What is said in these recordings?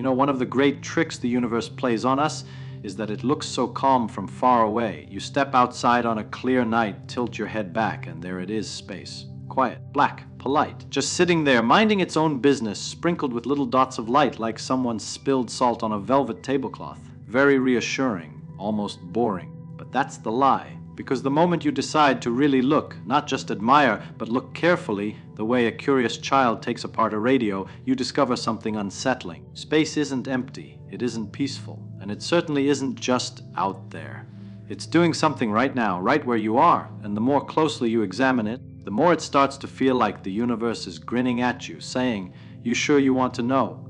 You know, one of the great tricks the universe plays on us is that it looks so calm from far away. You step outside on a clear night, tilt your head back, and there it is, space. Quiet, black, polite, just sitting there, minding its own business, sprinkled with little dots of light like someone spilled salt on a velvet tablecloth. Very reassuring, almost boring. But that's the lie. Because the moment you decide to really look, not just admire, but look carefully, the way a curious child takes apart a radio, you discover something unsettling. Space isn't empty, it isn't peaceful, and it certainly isn't just out there. It's doing something right now, right where you are, and the more closely you examine it, the more it starts to feel like the universe is grinning at you, saying, "You sure you want to know?"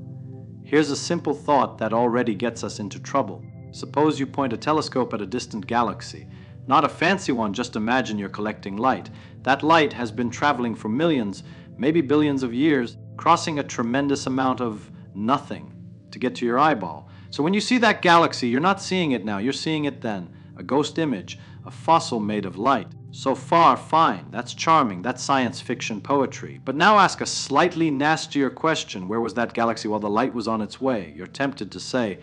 Here's a simple thought that already gets us into trouble. Suppose you point a telescope at a distant galaxy. Not a fancy one, just imagine you're collecting light. That light has been traveling for millions, maybe billions of years, crossing a tremendous amount of nothing to get to your eyeball. So when you see that galaxy, you're not seeing it now, you're seeing it then. A ghost image, a fossil made of light. So far, fine, that's charming, that's science fiction poetry. But now ask a slightly nastier question. Where was that galaxy while the light was on its way? You're tempted to say,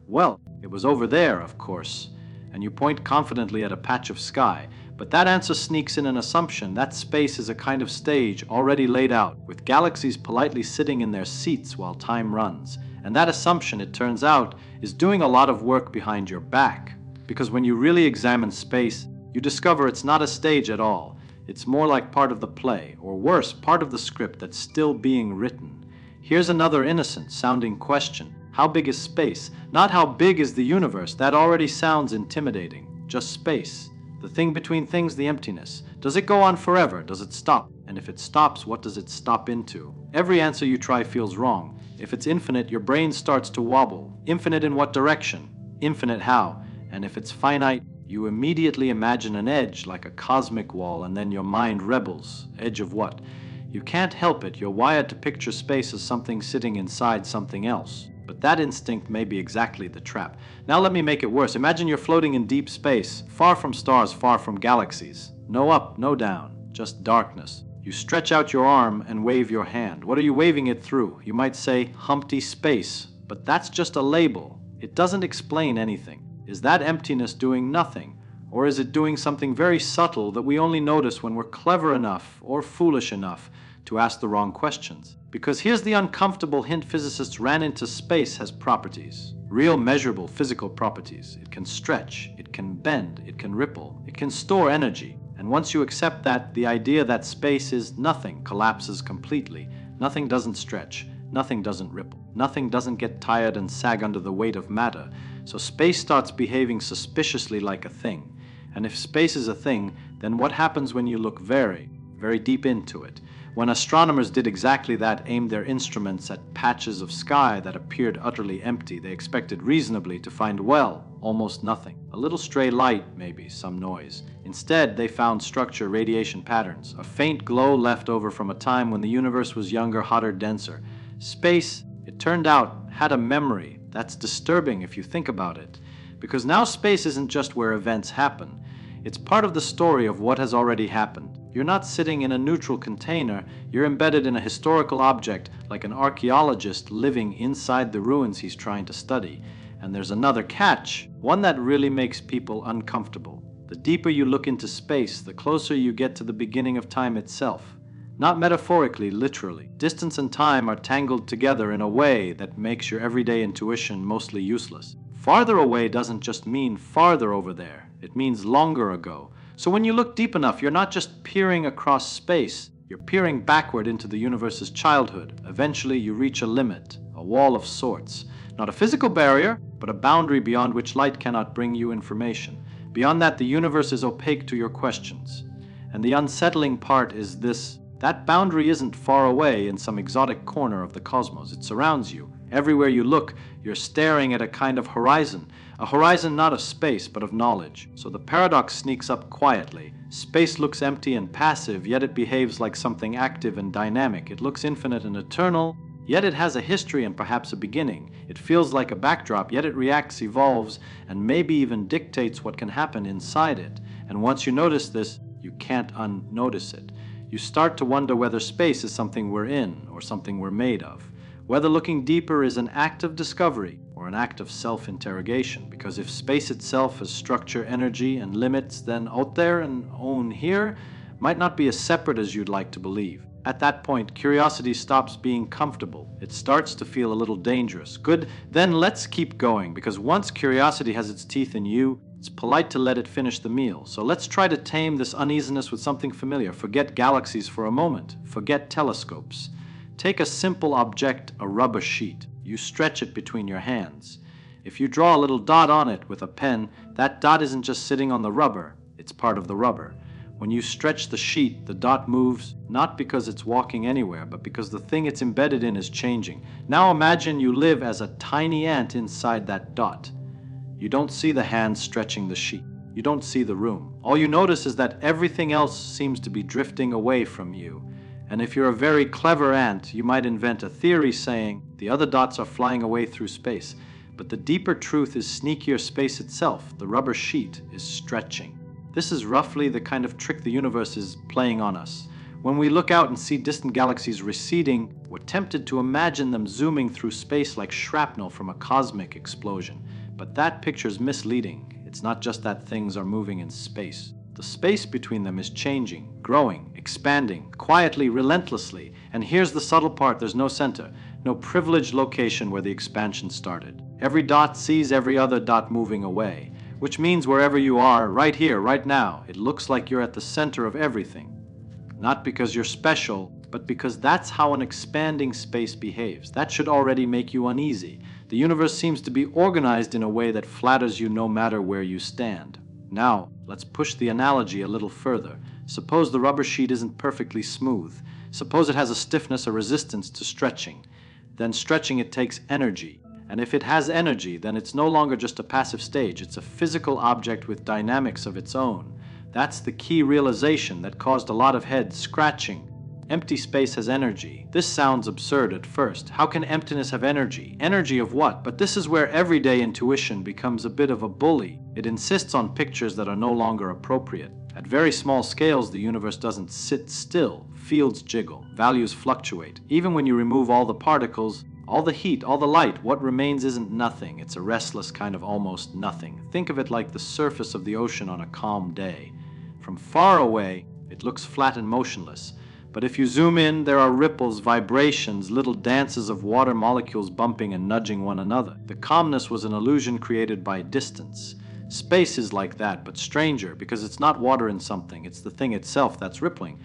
well, it was over there, of course. And you point confidently at a patch of sky. But that answer sneaks in an assumption. That space is a kind of stage already laid out, with galaxies politely sitting in their seats while time runs. And that assumption, it turns out, is doing a lot of work behind your back. Because when you really examine space, you discover it's not a stage at all. It's more like part of the play, or worse, part of the script that's still being written. Here's another innocent-sounding question. How big is space? Not how big is the universe. That already sounds intimidating. Just space. The thing between things, the emptiness. Does it go on forever? Does it stop? And if it stops, what does it stop into? Every answer you try feels wrong. If it's infinite, your brain starts to wobble. Infinite in what direction? Infinite how? And if it's finite, you immediately imagine an edge like a cosmic wall, and then your mind rebels. Edge of what? You can't help it. You're wired to picture space as something sitting inside something else. But that instinct may be exactly the trap. Now let me make it worse. Imagine you're floating in deep space, far from stars, far from galaxies. No up, no down, just darkness. You stretch out your arm and wave your hand. What are you waving it through? You might say, Humpty Space, but that's just a label. It doesn't explain anything. Is that emptiness doing nothing? Or is it doing something very subtle that we only notice when we're clever enough or foolish enough to ask the wrong questions? Because here's the uncomfortable hint physicists ran into: space has properties. Real measurable physical properties. It can stretch, it can bend, it can ripple, it can store energy. And once you accept that, the idea that space is nothing collapses completely. Nothing doesn't stretch, nothing doesn't ripple, nothing doesn't get tired and sag under the weight of matter. So space starts behaving suspiciously like a thing. And if space is a thing, then what happens when you look very, very deep into it? When astronomers did exactly that, aimed their instruments at patches of sky that appeared utterly empty, they expected reasonably to find, well, almost nothing. A little stray light, maybe, some noise. Instead, they found structure, radiation patterns, a faint glow left over from a time when the universe was younger, hotter, denser. Space, it turned out, had a memory. That's disturbing if you think about it. Because now space isn't just where events happen. It's part of the story of what has already happened. You're not sitting in a neutral container, you're embedded in a historical object, like an archaeologist living inside the ruins he's trying to study. And there's another catch, one that really makes people uncomfortable. The deeper you look into space, the closer you get to the beginning of time itself. Not metaphorically, literally. Distance and time are tangled together in a way that makes your everyday intuition mostly useless. Farther away doesn't just mean farther over there. It means longer ago. So when you look deep enough, you're not just peering across space. You're peering backward into the universe's childhood. Eventually, you reach a limit, a wall of sorts. Not a physical barrier, but a boundary beyond which light cannot bring you information. Beyond that, the universe is opaque to your questions. And the unsettling part is this: that boundary isn't far away in some exotic corner of the cosmos. It surrounds you. Everywhere you look, you're staring at a kind of horizon. A horizon not of space, but of knowledge. So the paradox sneaks up quietly. Space looks empty and passive, yet it behaves like something active and dynamic. It looks infinite and eternal, yet it has a history and perhaps a beginning. It feels like a backdrop, yet it reacts, evolves, and maybe even dictates what can happen inside it. And once you notice this, you can't unnotice it. You start to wonder whether space is something we're in or something we're made of. Whether looking deeper is an act of discovery or an act of self-interrogation, because if space itself has structure, energy, and limits, then out there and on here might not be as separate as you'd like to believe. At that point, curiosity stops being comfortable. It starts to feel a little dangerous. Good, then let's keep going, because once curiosity has its teeth in you, it's polite to let it finish the meal. So let's try to tame this uneasiness with something familiar. Forget galaxies for a moment. Forget telescopes. Take a simple object, a rubber sheet. You stretch it between your hands. If you draw a little dot on it with a pen, that dot isn't just sitting on the rubber, it's part of the rubber. When you stretch the sheet, the dot moves, not because it's walking anywhere, but because the thing it's embedded in is changing. Now imagine you live as a tiny ant inside that dot. You don't see the hand stretching the sheet. You don't see the room. All you notice is that everything else seems to be drifting away from you. And if you're a very clever ant, you might invent a theory saying the other dots are flying away through space. But the deeper truth is sneakier. Space itself, the rubber sheet, is stretching. This is roughly the kind of trick the universe is playing on us. When we look out and see distant galaxies receding, we're tempted to imagine them zooming through space like shrapnel from a cosmic explosion. But that picture's misleading. It's not just that things are moving in space. The space between them is changing, growing, expanding, quietly, relentlessly. And here's the subtle part: there's no center, no privileged location where the expansion started. Every dot sees every other dot moving away, which means wherever you are, right here, right now, it looks like you're at the center of everything. Not because you're special, but because that's how an expanding space behaves. That should already make you uneasy. The universe seems to be organized in a way that flatters you no matter where you stand. Now, let's push the analogy a little further. Suppose the rubber sheet isn't perfectly smooth. Suppose it has a stiffness, a resistance to stretching. Then stretching it takes energy. And if it has energy, then it's no longer just a passive stage. It's a physical object with dynamics of its own. That's the key realization that caused a lot of head scratching. Empty space has energy. This sounds absurd at first. How can emptiness have energy? Energy of what? But this is where everyday intuition becomes a bit of a bully. It insists on pictures that are no longer appropriate. At very small scales, the universe doesn't sit still. Fields jiggle. Values fluctuate. Even when you remove all the particles, all the heat, all the light, what remains isn't nothing. It's a restless kind of almost nothing. Think of it like the surface of the ocean on a calm day. From far away, it looks flat and motionless. But if you zoom in, there are ripples, vibrations, little dances of water molecules bumping and nudging one another. The calmness was an illusion created by distance. Space is like that, but stranger, because it's not water in something, it's the thing itself that's rippling.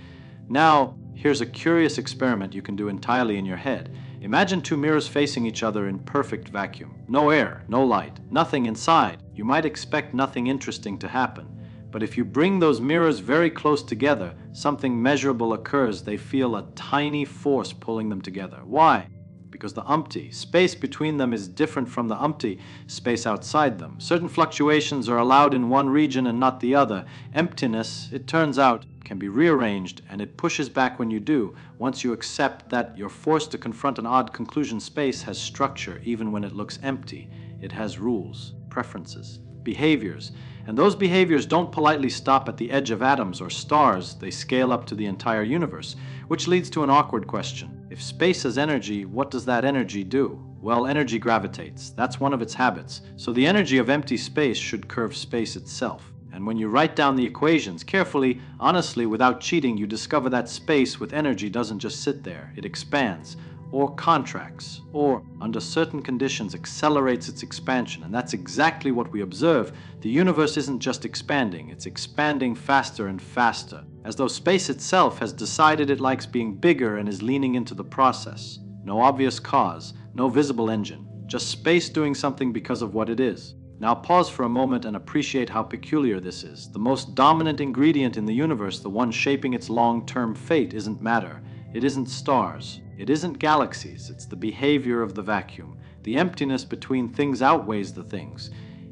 Now, here's a curious experiment you can do entirely in your head. Imagine two mirrors facing each other in perfect vacuum. No air, no light, nothing inside. You might expect nothing interesting to happen. But if you bring those mirrors very close together, something measurable occurs. They feel a tiny force pulling them together. Why? Because the empty space between them is different from the empty space outside them. Certain fluctuations are allowed in one region and not the other. Emptiness, it turns out, can be rearranged, and it pushes back when you do. Once you accept that you're forced to confront an odd conclusion, space has structure even when it looks empty. It has rules, preferences, behaviors. And those behaviors don't politely stop at the edge of atoms or stars. They scale up to the entire universe, which leads to an awkward question. If space has energy, what does that energy do? Well, energy gravitates. That's one of its habits. So the energy of empty space should curve space itself. And when you write down the equations carefully, honestly, without cheating, you discover that space with energy doesn't just sit there. It expands, or contracts, or, under certain conditions, accelerates its expansion. And that's exactly what we observe. The universe isn't just expanding, it's expanding faster and faster, as though space itself has decided it likes being bigger and is leaning into the process. No obvious cause, no visible engine, just space doing something because of what it is. Now pause for a moment and appreciate how peculiar this is. The most dominant ingredient in the universe, the one shaping its long-term fate, isn't matter. It isn't stars. It isn't galaxies. It's the behavior of the vacuum. The emptiness between things outweighs the things.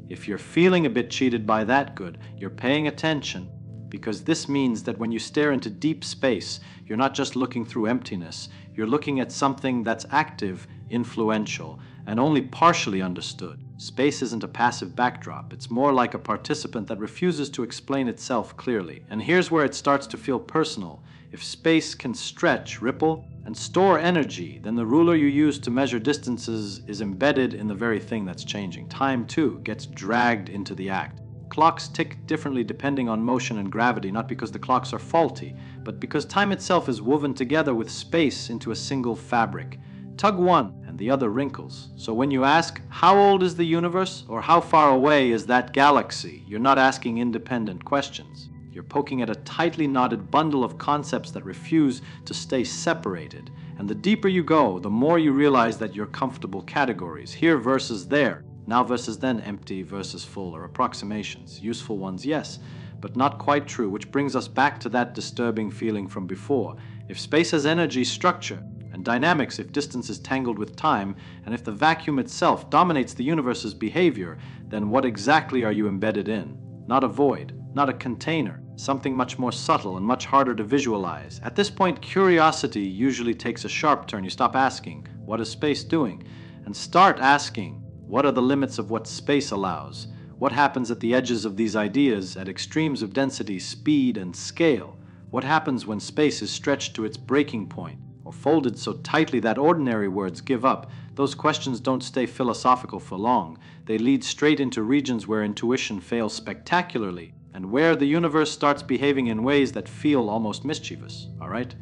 If you're feeling a bit cheated by that, good, you're paying attention, because this means that when you stare into deep space, you're not just looking through emptiness. You're looking at something that's active, influential, and only partially understood. Space isn't a passive backdrop. It's more like a participant that refuses to explain itself clearly. And here's where it starts to feel personal. If space can stretch, ripple, and store energy, then the ruler you use to measure distances is embedded in the very thing that's changing. Time, too, gets dragged into the act. Clocks tick differently depending on motion and gravity, not because the clocks are faulty, but because time itself is woven together with space into a single fabric. Tug one, and the other wrinkles. So when you ask, how old is the universe, or how far away is that galaxy, you're not asking independent questions. You're poking at a tightly knotted bundle of concepts that refuse to stay separated. And the deeper you go, the more you realize that you're comfortable categories, here versus there, now versus then, empty versus full, or approximations. Useful ones, yes, but not quite true, which brings us back to that disturbing feeling from before. If space has energy, structure, and dynamics, if distance is tangled with time, and if the vacuum itself dominates the universe's behavior, then what exactly are you embedded in? Not a void, not a container, something much more subtle and much harder to visualize. At this point, curiosity usually takes a sharp turn. You stop asking, what is space doing? And start asking, what are the limits of what space allows? What happens at the edges of these ideas, at extremes of density, speed, and scale? What happens when space is stretched to its breaking point, or folded so tightly that ordinary words give up? Those questions don't stay philosophical for long. They lead straight into regions where intuition fails spectacularly, and where the universe starts behaving in ways that feel almost mischievous, all right?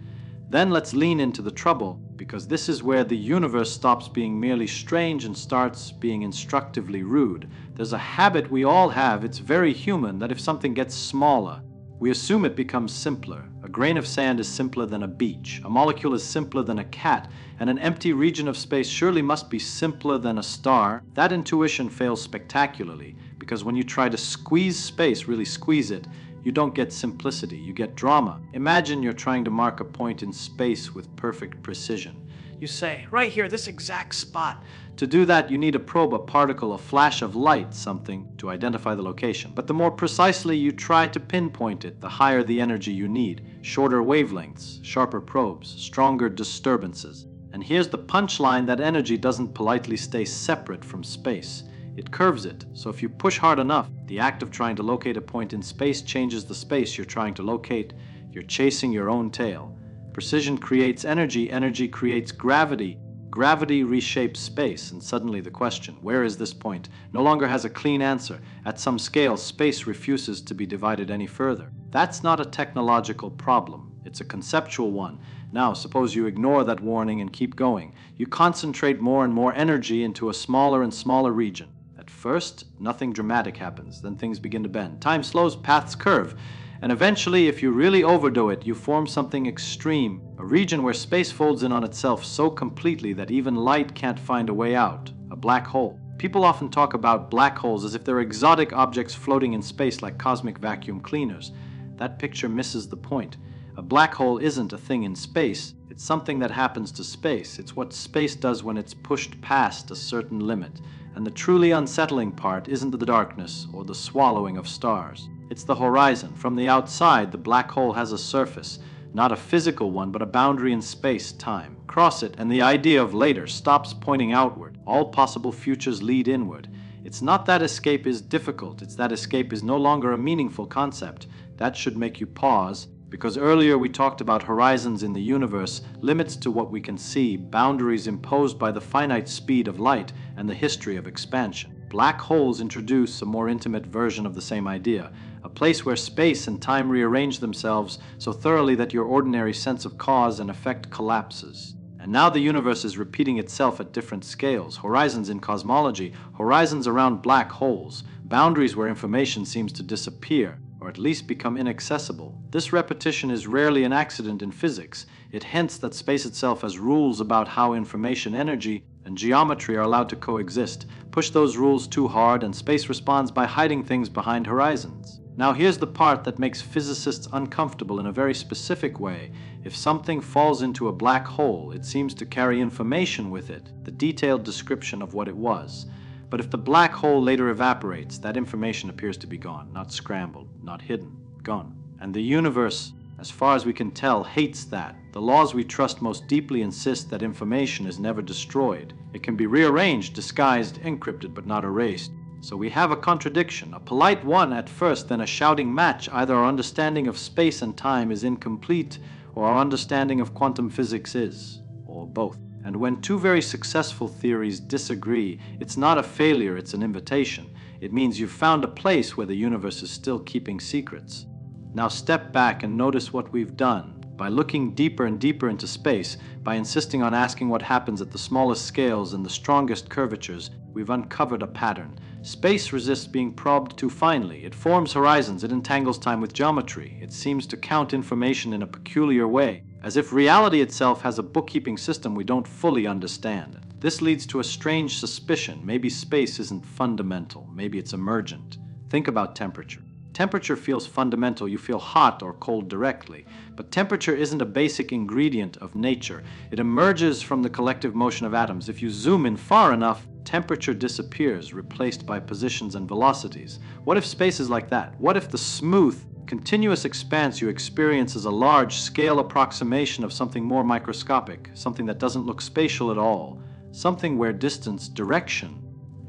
Then let's lean into the trouble, because this is where the universe stops being merely strange and starts being instructively rude. There's a habit we all have, it's very human, that if something gets smaller, we assume it becomes simpler. A grain of sand is simpler than a beach. A molecule is simpler than a cat. And an empty region of space surely must be simpler than a star. That intuition fails spectacularly, because when you try to squeeze space, really squeeze it, you don't get simplicity, you get drama. Imagine you're trying to mark a point in space with perfect precision. You say, right here, this exact spot. To do that, you need a probe, a particle, a flash of light, something, to identify the location. But the more precisely you try to pinpoint it, the higher the energy you need. Shorter wavelengths, sharper probes, stronger disturbances. And here's the punchline: that energy doesn't politely stay separate from space. It curves it, so if you push hard enough, the act of trying to locate a point in space changes the space you're trying to locate. You're chasing your own tail. Precision creates energy, energy creates gravity. Gravity reshapes space, and suddenly the question, where is this point, no longer has a clean answer. At some scale, space refuses to be divided any further. That's not a technological problem, it's a conceptual one. Now, suppose you ignore that warning and keep going. You concentrate more and more energy into a smaller and smaller region. At first, nothing dramatic happens, then things begin to bend. Time slows, paths curve. And eventually, if you really overdo it, you form something extreme, a region where space folds in on itself so completely that even light can't find a way out, a black hole. People often talk about black holes as if they're exotic objects floating in space like cosmic vacuum cleaners. That picture misses the point. A black hole isn't a thing in space, it's something that happens to space. It's what space does when it's pushed past a certain limit. And the truly unsettling part isn't the darkness or the swallowing of stars. It's the horizon. From the outside, the black hole has a surface, not a physical one, but a boundary in space-time. Cross it, and the idea of later stops pointing outward. All possible futures lead inward. It's not that escape is difficult, it's that escape is no longer a meaningful concept. That should make you pause, because earlier we talked about horizons in the universe, limits to what we can see, boundaries imposed by the finite speed of light and the history of expansion. Black holes introduce a more intimate version of the same idea, a place where space and time rearrange themselves so thoroughly that your ordinary sense of cause and effect collapses. And now the universe is repeating itself at different scales, horizons in cosmology, horizons around black holes, boundaries where information seems to disappear, or at least become inaccessible. This repetition is rarely an accident in physics. It hints that space itself has rules about how information, energy, and geometry are allowed to coexist. Push those rules too hard, and space responds by hiding things behind horizons. Now here's the part that makes physicists uncomfortable in a very specific way. If something falls into a black hole, it seems to carry information with it, the detailed description of what it was. But if the black hole later evaporates, that information appears to be gone, not scrambled, not hidden, gone. And the universe, as far as we can tell, hates that. The laws we trust most deeply insist that information is never destroyed. It can be rearranged, disguised, encrypted, but not erased. So we have a contradiction, a polite one at first, then a shouting match. Either our understanding of space and time is incomplete, or our understanding of quantum physics is, or both. And when two very successful theories disagree, it's not a failure, it's an invitation. It means you've found a place where the universe is still keeping secrets. Now step back and notice what we've done. By looking deeper and deeper into space, by insisting on asking what happens at the smallest scales and the strongest curvatures, we've uncovered a pattern. Space resists being probed too finely. It forms horizons, it entangles time with geometry. It seems to count information in a peculiar way, as if reality itself has a bookkeeping system we don't fully understand. This leads to a strange suspicion. Maybe space isn't fundamental, maybe it's emergent. Think about temperature. Temperature feels fundamental, you feel hot or cold directly. But temperature isn't a basic ingredient of nature. It emerges from the collective motion of atoms. If you zoom in far enough, temperature disappears, replaced by positions and velocities. What if space is like that? What if the smooth, continuous expanse you experience is a large-scale approximation of something more microscopic, something that doesn't look spatial at all, something where distance, direction,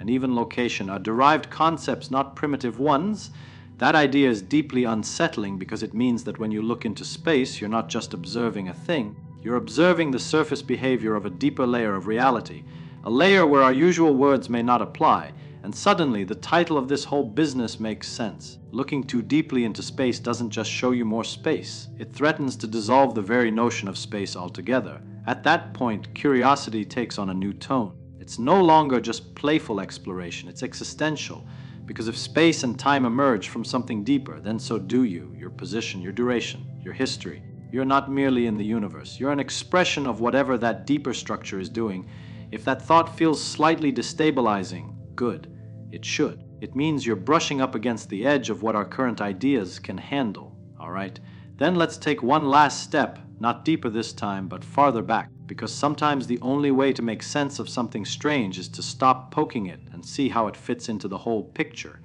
and even location are derived concepts, not primitive ones? That idea is deeply unsettling because it means that when you look into space, you're not just observing a thing, you're observing the surface behavior of a deeper layer of reality, a layer where our usual words may not apply, and suddenly the title of this whole business makes sense. Looking too deeply into space doesn't just show you more space, it threatens to dissolve the very notion of space altogether. At that point, curiosity takes on a new tone. It's no longer just playful exploration, it's existential. Because if space and time emerge from something deeper, then so do you, your position, your duration, your history. You're not merely in the universe. You're an expression of whatever that deeper structure is doing. If that thought feels slightly destabilizing, good. It should. It means you're brushing up against the edge of what our current ideas can handle, all right? Then let's take one last step, not deeper this time, but farther back. Because sometimes the only way to make sense of something strange is to stop poking it and see how it fits into the whole picture.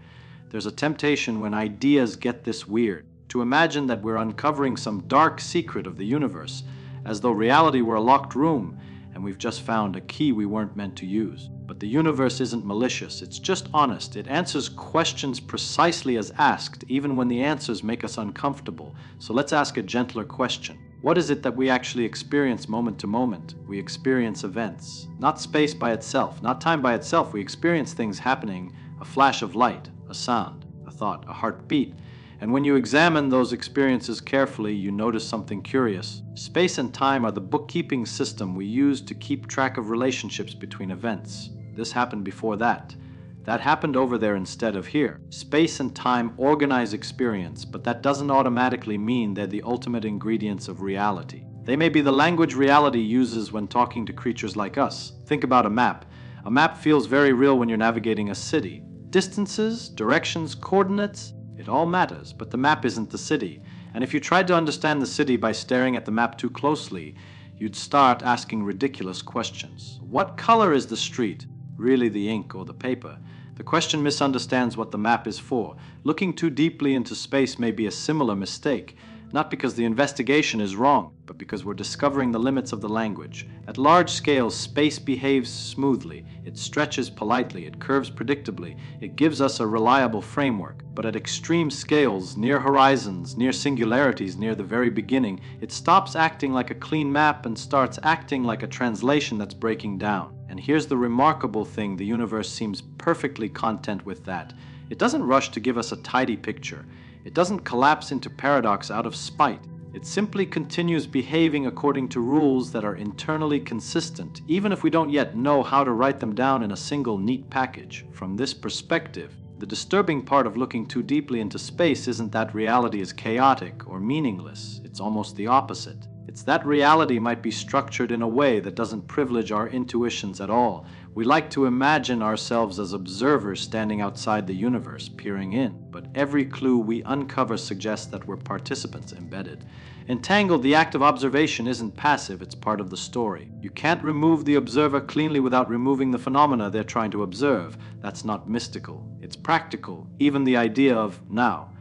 There's a temptation when ideas get this weird, to imagine that we're uncovering some dark secret of the universe, as though reality were a locked room and we've just found a key we weren't meant to use. But the universe isn't malicious, it's just honest. It answers questions precisely as asked, even when the answers make us uncomfortable. So let's ask a gentler question. What is it that we actually experience moment to moment? We experience events. Not space by itself, not time by itself. We experience things happening, a flash of light, a sound, a thought, a heartbeat. And when you examine those experiences carefully, you notice something curious. Space and time are the bookkeeping system we use to keep track of relationships between events. This happened before that. That happened over there instead of here. Space and time organize experience, but that doesn't automatically mean they're the ultimate ingredients of reality. They may be the language reality uses when talking to creatures like us. Think about a map. A map feels very real when you're navigating a city. Distances, directions, coordinates, it all matters, but the map isn't the city. And if you tried to understand the city by staring at the map too closely, you'd start asking ridiculous questions. What color is the street? Really the ink or the paper? The question misunderstands what the map is for. Looking too deeply into space may be a similar mistake, not because the investigation is wrong, but because we're discovering the limits of the language. At large scales, space behaves smoothly. It stretches politely. It curves predictably. It gives us a reliable framework. But at extreme scales, near horizons, near singularities, near the very beginning, it stops acting like a clean map and starts acting like a translation that's breaking down. And here's the remarkable thing, the universe seems perfectly content with that. It doesn't rush to give us a tidy picture. It doesn't collapse into paradox out of spite. It simply continues behaving according to rules that are internally consistent, even if we don't yet know how to write them down in a single neat package. From this perspective, the disturbing part of looking too deeply into space isn't that reality is chaotic or meaningless. It's almost the opposite. It's that reality might be structured in a way that doesn't privilege our intuitions at all. We like to imagine ourselves as observers standing outside the universe, peering in. But every clue we uncover suggests that we're participants embedded. Entangled, the act of observation isn't passive, it's part of the story. You can't remove the observer cleanly without removing the phenomena they're trying to observe. That's not mystical. It's practical. Even the idea of now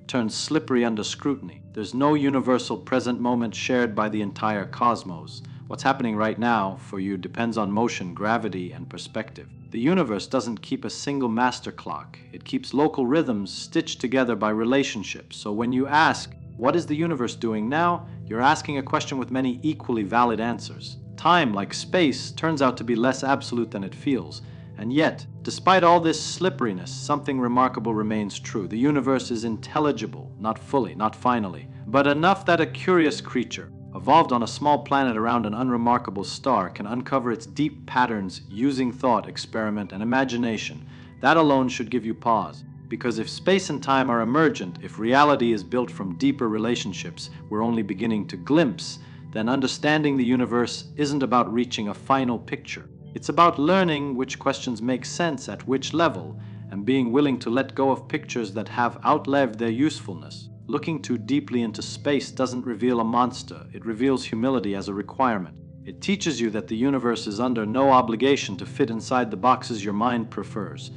turns slippery under scrutiny. There's no universal present moment shared by the entire cosmos. What's happening right now for you depends on motion, gravity, and perspective. The universe doesn't keep a single master clock. It keeps local rhythms stitched together by relationships. So when you ask, What is the universe doing now? You're asking a question with many equally valid answers. Time, like space, turns out to be less absolute than it feels. And yet, despite all this slipperiness, something remarkable remains true. The universe is intelligible, not fully, not finally, but enough that a curious creature, evolved on a small planet around an unremarkable star, can uncover its deep patterns using thought, experiment, and imagination. That alone should give you pause. Because if space and time are emergent, if reality is built from deeper relationships we're only beginning to glimpse, then understanding the universe isn't about reaching a final picture. It's about learning which questions make sense at which level, and being willing to let go of pictures that have outlived their usefulness. Looking too deeply into space doesn't reveal a monster, it reveals humility as a requirement. It teaches you that the universe is under no obligation to fit inside the boxes your mind prefers.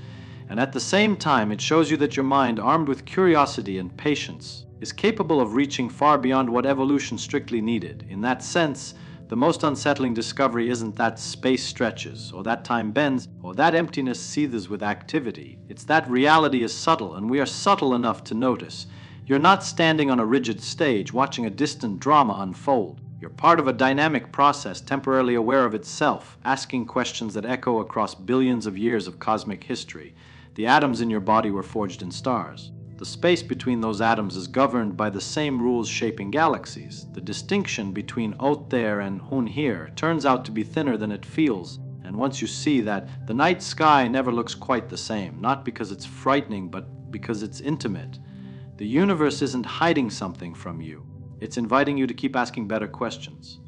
And at the same time, it shows you that your mind, armed with curiosity and patience, is capable of reaching far beyond what evolution strictly needed. In that sense, the most unsettling discovery isn't that space stretches, or that time bends, or that emptiness seethes with activity. It's that reality is subtle, and we are subtle enough to notice. You're not standing on a rigid stage watching a distant drama unfold. You're part of a dynamic process, temporarily aware of itself, asking questions that echo across billions of years of cosmic history. The atoms in your body were forged in stars. The space between those atoms is governed by the same rules shaping galaxies. The distinction between out there and hun here turns out to be thinner than it feels. And once you see that, the night sky never looks quite the same, not because it's frightening, but because it's intimate. The universe isn't hiding something from you. It's inviting you to keep asking better questions.